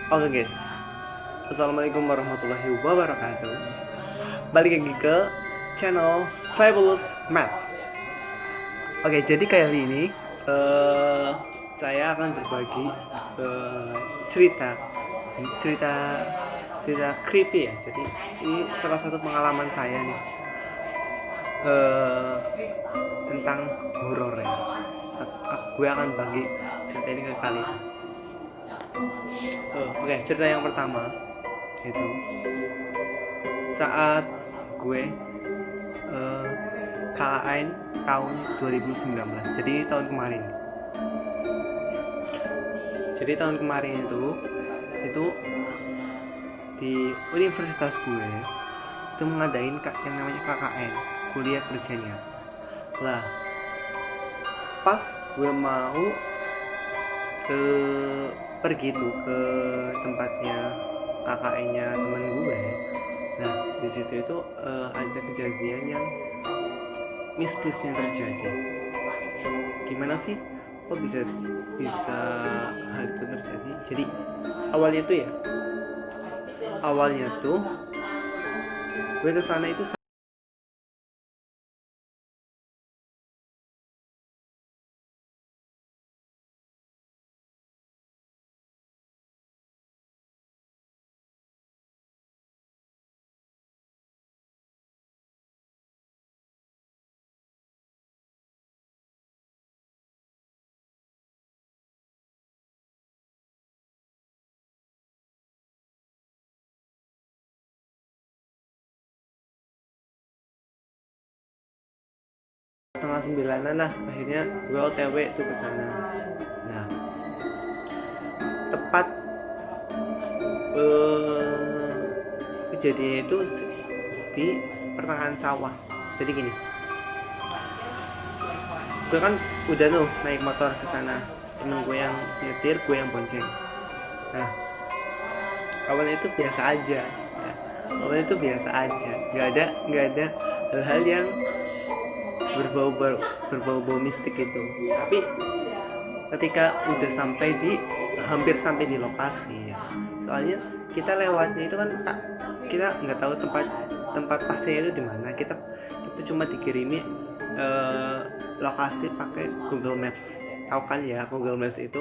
Oke guys, assalamualaikum warahmatullahi wabarakatuh. Balik lagi ke channel Fabulous Math. Oke, jadi kali ini saya akan berbagi cerita cerita cerita creepy ya. Jadi ini salah satu pengalaman saya nih tentang horor ya. Gue akan bagi cerita ini ke kalian. Oke, cerita yang pertama itu saat gue KKN tahun 2019. Jadi tahun kemarin itu di universitas gue itu mengadain yang namanya KKN, kuliah kerja nyata. Lah, pas gue mau pergi tuh ke tempatnya KKN-nya temen gue. Nah, di situ itu ada kejadian yang mistis yang terjadi. Gimana sih kok bisa hal itu terjadi? Jadi awalnya tuh gue kesana itu setengah 9-an lah. Akhirnya gue OTW tuh ke sana. Nah, tepat kejadian itu di pertengahan sawah. Jadi gini, gue kan udah tuh naik motor ke sana, temen gue yang nyetir, gue yang bonceng. Nah, awalnya itu biasa aja ya. Nggak ada hal-hal yang berbau mistik itu. Tapi ketika udah hampir sampai di lokasi ya, soalnya kita lewatnya itu kan kita nggak tahu tempat pastinya itu di mana. Kita cuma dikirimi lokasi pakai Google Maps. Tahu kan ya, Google Maps itu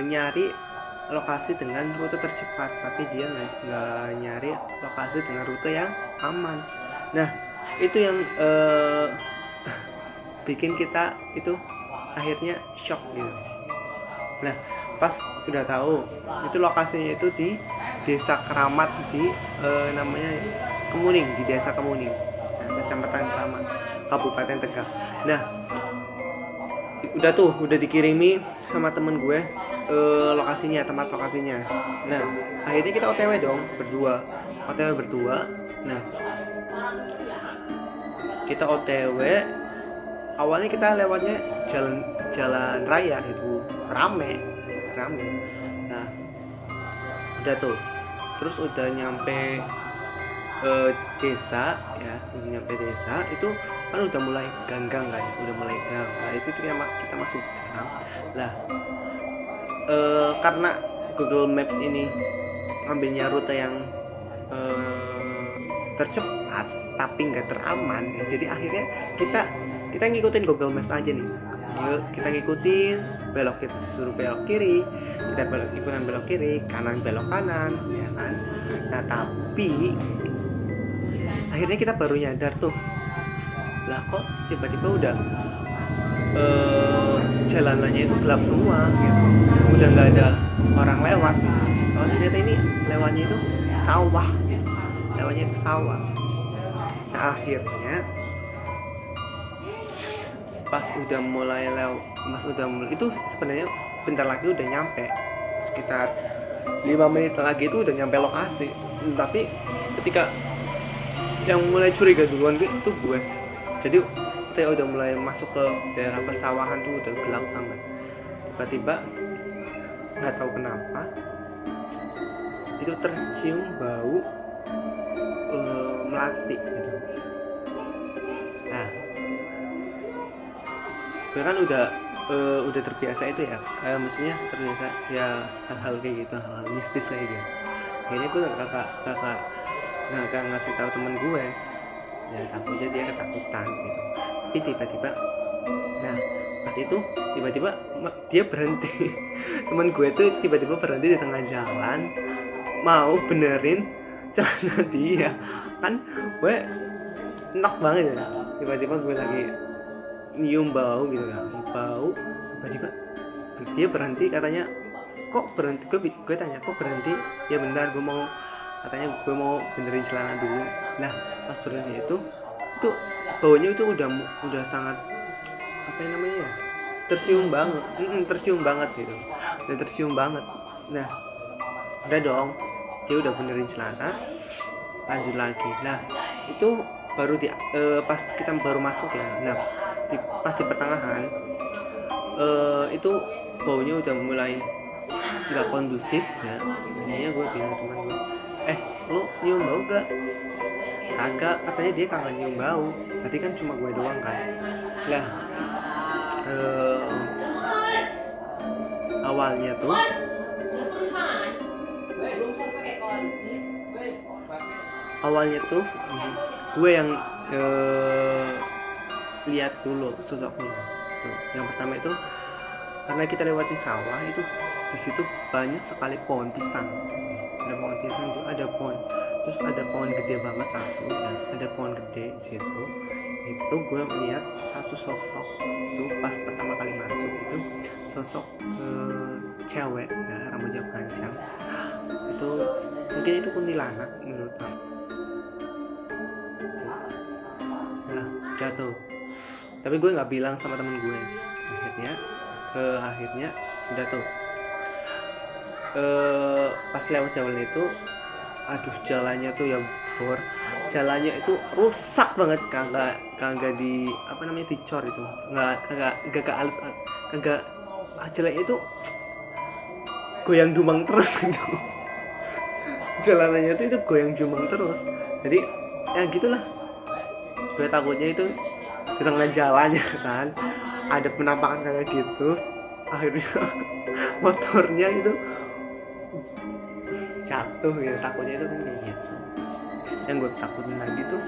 nyari lokasi dengan rute tercepat, tapi dia nggak nyari lokasi dengan rute yang aman. Nah, itu yang bikin kita itu akhirnya shock gitu. Nah, pas udah tahu itu lokasinya itu di desa Keramat, di namanya Kemuning, di desa Kemuning, kecamatan Keramat, Kabupaten Tegal. Nah, udah dikirimi sama temen gue tempat lokasinya. Nah, akhirnya kita OTW dong berdua. Nah, kita OTW, awalnya kita lewatnya jalan raya, itu rame. Nah, udah tuh, terus udah nyampe desa ya, itu kan udah mulai ganggang kan, Nah, itu kita masuk gang. Lah, karena Google Maps ini ambilnya rute yang tercepat tapi nggak teraman ya. Jadi akhirnya kita ngikutin Google Maps aja nih. Kita ngikutin, kita disuruh belok kiri, kita ikutan belok kiri, kanan belok kanan ya kan. Nah, tapi akhirnya kita baru nyadar tuh, lah kok tiba-tiba udah jalanannya itu gelap semua gitu, udah nggak ada orang lewat. Kalau ternyata ini lewatnya itu sawah. Nah, akhirnya pas udah mulai itu sebenarnya bentar lagi udah nyampe, sekitar 5 menit lagi itu udah nyampe lokasi. Tapi ketika yang mulai curiga duluan itu gue. Jadi kita udah mulai masuk ke daerah persawahan tuh udah gelap banget. Tiba-tiba nggak tahu kenapa itu tercium bau melati gitu. Nah, gue kan udah udah terbiasa itu ya, maksudnya terbiasa ya hal-hal kayak gitu, hal-hal mistis kayak gitu. Akhirnya gue kakak ngasih tahu temen gue, ya takutnya dia ketakutan gitu. Tapi tiba-tiba, nah pas itu tiba-tiba dia berhenti. Temen gue tuh tiba-tiba berhenti di tengah jalan mau benerin celana dia. Kan gue enak banget ya, tiba-tiba gue lagi nyium bau gitu kan, bau, tiba-tiba dia berhenti, katanya kok berhenti, gue tanya kok berhenti, ya bentar gue mau, katanya gue mau benerin celana dulu. Nah pas berhenti itu baunya itu udah sangat, apa yang namanya ya, tercium banget, tercium banget gitu, udah tercium banget. Nah udah dong, dia udah benerin celana, lanjut lagi. Nah itu baru pas kita baru masuk ya, nah pas di pertengahan itu baunya udah mulai nggak kondusif ya. Jadinya gue bilang teman gue, lu nyium bau gak? Kagak, katanya dia kagak nyium bau, tadi kan cuma gue doang kan. Lah awalnya tuh gue yang lihat dulu sosoknya tuh. Yang pertama itu karena kita lewati sawah, itu di situ banyak sekali pohon pisang. Ada pohon pisang tuh, ada pohon, terus ada pohon gede banget satu ya, ada pohon gede di situ. Itu gue melihat satu sosok itu pas pertama kali masuk, itu sosok cewek ya, rambutnya panjang. Itu mungkin itu kuntilanak menurut aku. Nah jatuh, tapi gue nggak bilang sama temen gue. Akhirnya udah tuh pas lewat jalan itu, aduh jalannya tuh ya bor, jalannya itu rusak banget, kagak di apa namanya, dicor itu, kagak halus, kagak, jalannya itu goyang dumang terus gitu. Jalanannya itu goyang dumang terus, jadi ya gitulah. Gue takutnya itu di tengah jalannya kan ada penampakan kayak gitu, akhirnya motornya itu jatuh gitu, takutnya itu kan kayak gitu. Yang gue takutin lagi tuh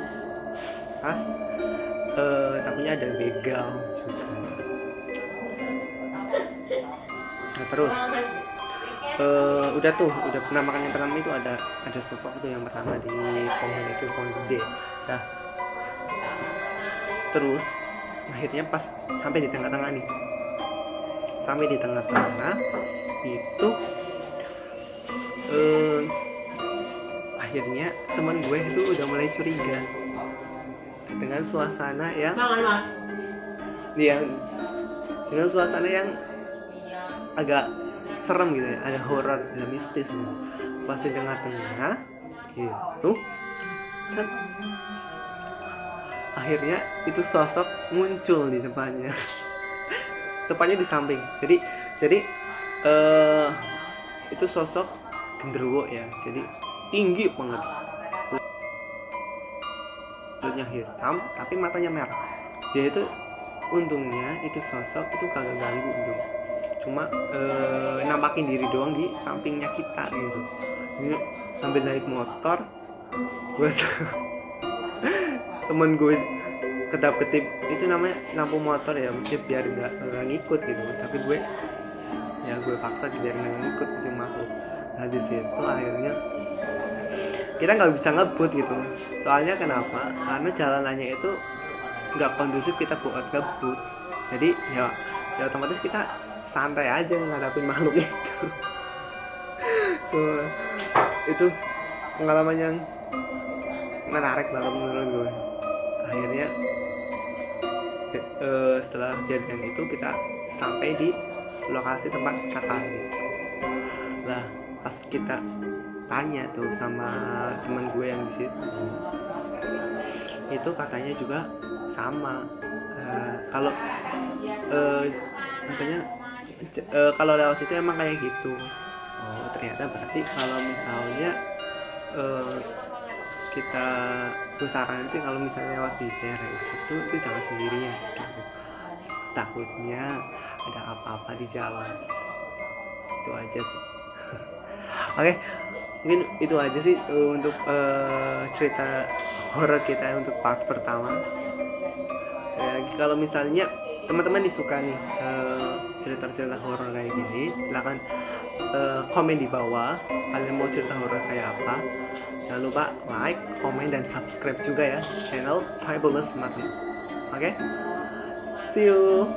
pas takutnya ada begal juga. Nah terus udah penampakan yang pertama itu ada sosok itu yang pertama di pohon itu, pohon gede. Nah terus akhirnya pas sampai di tengah-tengah nih, itu akhirnya teman gue itu udah mulai curiga dengan suasana yang agak serem gitu ya, ada horor, ada mistis gitu. Pas di tengah-tengah itu akhirnya itu sosok muncul di depannya. Tepatnya di samping, jadi itu sosok genderuwo ya, jadi tinggi banget, kulitnya hitam tapi matanya merah. Dia itu untungnya itu sosok itu kagak ganggu gitu, cuma nampakin diri doang di sampingnya kita gitu. Jadi sambil naik motor gue temen gue kedap-kedip, itu namanya lampu motor ya, mesti biar nggak ngikut gitu, tapi gue paksa biar nggak ngikut itu makhluk. Nah di situ akhirnya kita nggak bisa ngebut gitu, soalnya kenapa, karena jalanannya itu nggak kondusif kita buat ngebut. Jadi ya otomatis kita santai aja ngadapin makhluk itu. So, itu pengalaman yang menarik banget menurut gue. Akhirnya setelah kejadian itu kita sampai di lokasi tempat kakak gitu. Lah pas kita tanya tuh sama teman gue yang di situ, itu katanya juga sama, kalau katanya kalau lewat situ emang kayak gitu. Oh ternyata berarti kalau misalnya gue saranin sih kalau misalnya lewat di daerah itu jangan sendirian gitu. Takutnya ada apa-apa di jalan. Itu aja sih. Oke, mungkin itu aja sih untuk cerita horor kita untuk part pertama. Kalau misalnya teman-teman disuka nih cerita-cerita horor kayak gini, silahkan komen di bawah kalian mau cerita horor kayak apa. Jangan lupa like, komen, dan subscribe juga ya channel Fabulous Matthew. Oke, see you.